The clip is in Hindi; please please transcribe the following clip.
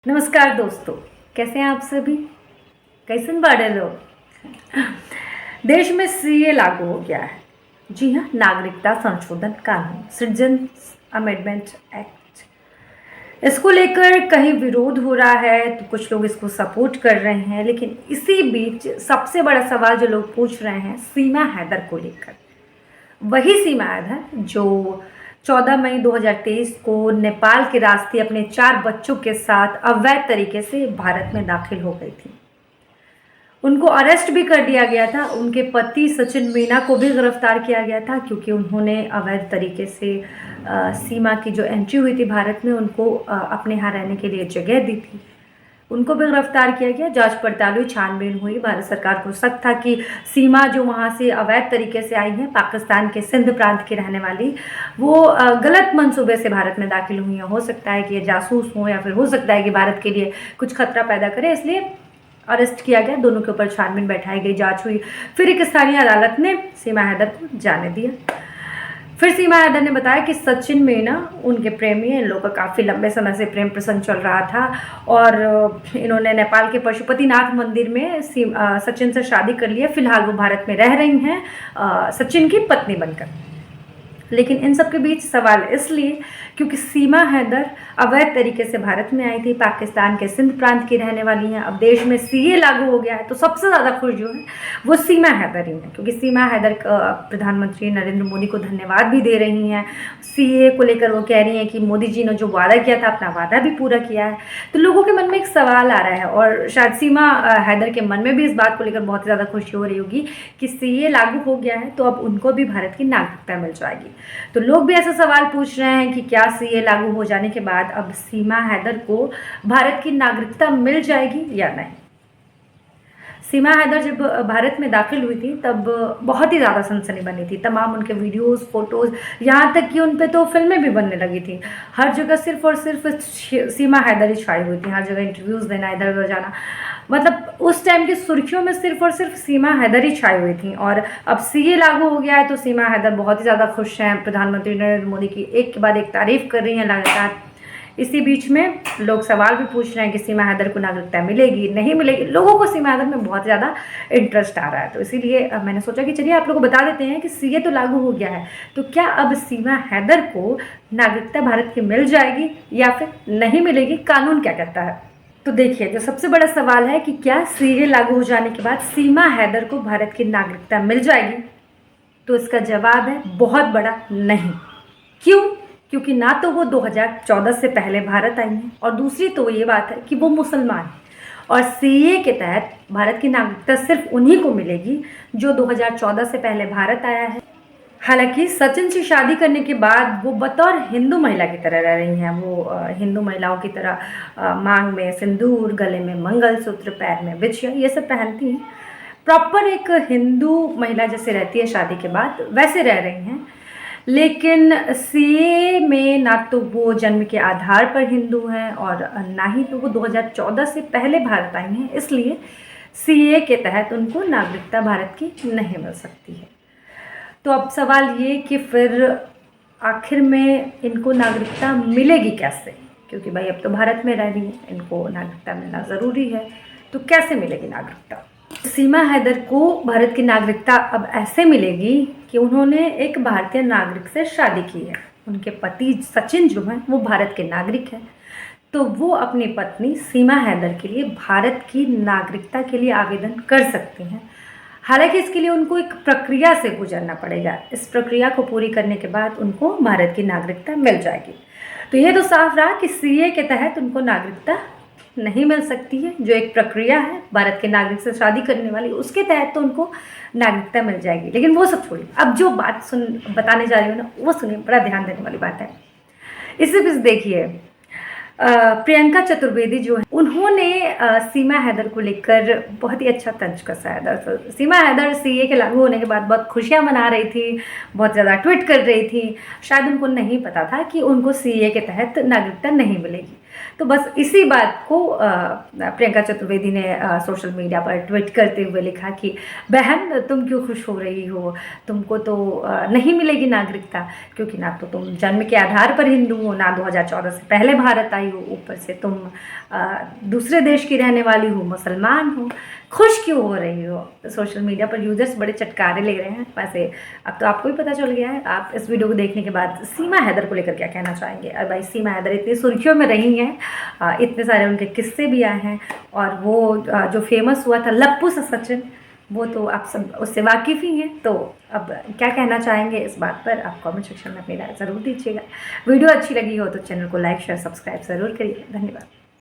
नमस्कार दोस्तों, कैसे हैं आप सभी। कैसन बाड़े लोग। देश में सीए लागू हो गया है। जी हाँ, नागरिकता संशोधन कानून, सिटीजन्स अमेंडमेंट एक्ट। इसको लेकर कहीं विरोध हो रहा है तो कुछ लोग इसको सपोर्ट कर रहे हैं, लेकिन इसी बीच सबसे बड़ा सवाल जो लोग पूछ रहे हैं सीमा हैदर को लेकर। वही सीमा हैदर जो 14 मई 2023 को नेपाल के रास्ते अपने 4 बच्चों के साथ अवैध तरीके से भारत में दाखिल हो गई थी। उनको अरेस्ट भी कर दिया गया था। उनके पति सचिन मीना को भी गिरफ्तार किया गया था क्योंकि उन्होंने अवैध तरीके से सीमा की जो एंट्री हुई थी भारत में, उनको अपने यहाँ रहने के लिए जगह दी थी। उनको भी गिरफ्तार किया गया। जांच पड़ताल हुई, छानबीन हुई। भारत सरकार को शक था कि सीमा जो वहाँ से अवैध तरीके से आई है, पाकिस्तान के सिंध प्रांत की रहने वाली, वो गलत मंसूबे से भारत में दाखिल हुई हैं। हो सकता है कि ये जासूस हो या फिर हो सकता है कि भारत के लिए कुछ खतरा पैदा करे, इसलिए अरेस्ट किया गया। दोनों के ऊपर छानबीन बैठाई गई, जांच हुई। फिर एक स्थानीय अदालत ने सीमा हैदर को जाने दिया। फिर सीमा हैदर ने बताया कि सचिन मीना उनके प्रेमी हैं। इन लोगों का काफ़ी लंबे समय से प्रेम प्रसंग चल रहा था और इन्होंने नेपाल के पशुपतिनाथ मंदिर में सचिन से शादी कर लिया। फिलहाल वो भारत में रह रही हैं सचिन की पत्नी बनकर। लेकिन इन सब के बीच सवाल इसलिए क्योंकि सीमा हैदर अवैध तरीके से भारत में आई थी, पाकिस्तान के सिंध प्रांत की रहने वाली हैं। अब देश में सीए लागू हो गया है तो सबसे ज़्यादा खुश जो है वो सीमा हैदर ही है, क्योंकि सीमा हैदर प्रधानमंत्री नरेंद्र मोदी को धन्यवाद भी दे रही हैं। सीए को लेकर वो कह रही हैं कि मोदी जी ने जो वादा किया था, अपना वादा भी पूरा किया है। तो लोगों के मन में एक सवाल आ रहा है और शायद सीमा हैदर के मन में भी इस बात को लेकर बहुत ज़्यादा खुशी हो रही होगी कि सीए लागू हो गया है तो अब उनको भी भारत की नागरिकता मिल जाएगी। तो लोग भी ऐसा सवाल पूछ रहे हैं कि क्या सीए लागू हो जाने के बाद अब सीमा हैदर को भारत की नागरिकता मिल जाएगी या नहीं। सीमा हैदर जब भारत में दाखिल हुई थी तब बहुत ही ज़्यादा सनसनी बनी थी। तमाम उनके वीडियोस, फोटोज़, यहाँ तक कि उन पे तो फिल्में भी बनने लगी थी। हर जगह सिर्फ और सिर्फ सीमा हैदर ही छाई हुई थी। हर जगह इंटरव्यूज़ देना, इधर उधर जाना, मतलब उस टाइम की सुर्खियों में सिर्फ और सिर्फ सीमा हैदर ही छाई हुई थी। और अब सीए लागू हो गया है तो सीमा हैदर बहुत ही ज़्यादा खुश हैं। प्रधानमंत्री नरेंद्र मोदी की एक के बाद एक तारीफ़ कर रही हैं लगातार। इसी बीच में लोग सवाल भी पूछ रहे हैं कि सीमा हैदर को नागरिकता मिलेगी, नहीं मिलेगी। लोगों को सीमा हैदर में बहुत ज़्यादा इंटरेस्ट आ रहा है, तो इसीलिए मैंने सोचा कि चलिए आप लोगों को बता देते हैं कि सीए तो लागू हो गया है, तो क्या अब सीमा हैदर को नागरिकता भारत की मिल जाएगी या फिर नहीं मिलेगी, कानून क्या कहता है। तो देखिए, जो सबसे बड़ा सवाल है कि क्या सीए लागू हो जाने के बाद सीमा हैदर को भारत की नागरिकता मिल जाएगी, तो इसका जवाब है बहुत बड़ा नहीं। क्यों? क्योंकि ना तो वो 2014 से पहले भारत आई हैं और दूसरी तो ये बात है कि वो मुसलमान हैं और सीए के तहत भारत की नागरिकता सिर्फ उन्हीं को मिलेगी जो 2014 से पहले भारत आया है। हालांकि सचिन से शादी करने के बाद वो बतौर हिंदू महिला की तरह रह रही हैं। वो हिंदू महिलाओं की तरह मांग में सिंदूर, गले में मंगलसूत्र, पैर में बिछिया, ये सब पहनती हैं। प्रॉपर एक हिंदू महिला जैसे रहती है शादी के बाद, वैसे रह रही हैं। लेकिन सीए में ना तो वो जन्म के आधार पर हिंदू हैं और ना ही तो वो 2014 से पहले भारत आई हैं, इसलिए सीए के तहत उनको नागरिकता भारत की नहीं मिल सकती है। तो अब सवाल ये कि फिर आखिर में इनको नागरिकता मिलेगी कैसे, क्योंकि भाई अब तो भारत में रह रही है, इनको नागरिकता मिलना ज़रूरी है। तो कैसे मिलेगी नागरिकता। सीमा हैदर को भारत की नागरिकता अब ऐसे मिलेगी कि उन्होंने एक भारतीय नागरिक से शादी की है। उनके पति सचिन जो हैं वो भारत के नागरिक हैं, तो वो अपनी पत्नी सीमा हैदर के लिए भारत की नागरिकता के लिए आवेदन कर सकती हैं। हालांकि इसके लिए उनको एक प्रक्रिया से गुजरना पड़ेगा। इस प्रक्रिया को पूरी करने के बाद उनको भारत की नागरिकता मिल जाएगी। तो ये तो साफ रहा कि सीए के तहत उनको नागरिकता नहीं मिल सकती है। जो एक प्रक्रिया है भारत के नागरिक से शादी करने वाली, उसके तहत तो उनको नागरिकता मिल जाएगी। लेकिन वो सब छोड़िए, अब जो बात बताने जा रही हूँ ना, वो सुनिए, बड़ा ध्यान देने वाली बात है। इसी बीच देखिए, प्रियंका चतुर्वेदी जो है उन्होंने सीमा हैदर को लेकर बहुत ही अच्छा तंज कसा है। दरअसल सीमा हैदर सीए के लागू होने के बाद बहुत खुशियां मना रही थी, बहुत ज़्यादा ट्वीट कर रही थी। शायद उनको नहीं पता था कि उनको सीए के तहत नागरिकता नहीं मिलेगी। तो बस इसी बात को प्रियंका चतुर्वेदी ने सोशल मीडिया पर ट्वीट करते हुए लिखा कि बहन तुम क्यों खुश हो रही हो, तुमको तो नहीं मिलेगी नागरिकता, क्योंकि ना तो तुम जन्म के आधार पर हिंदू हो, ना 2014 से पहले भारत आई हो, ऊपर से तुम दूसरे देश की रहने वाली हो, मुसलमान हो। खुश क्यों हो रही हो? सोशल मीडिया पर यूजर्स बड़े चटकारे ले रहे हैं। वैसे अब तो आपको भी पता चल गया है। आप इस वीडियो को देखने के बाद सीमा हैदर को लेकर क्या कहना चाहेंगे? और भाई सीमा हैदर इतनी सुर्खियों में रही हैं, इतने सारे उनके किस्से भी आए हैं, और वो जो फेमस हुआ था लप्पू सा सचिन, वो तो आप सब उससे वाकिफ़ ही हैं। तो अब क्या कहना चाहेंगे इस बात पर आप कमेंट सेक्शन में अपनी राय ज़रूर दीजिएगा। वीडियो अच्छी लगी हो तो चैनल को लाइक शेयर सब्सक्राइब ज़रूर करिए। धन्यवाद।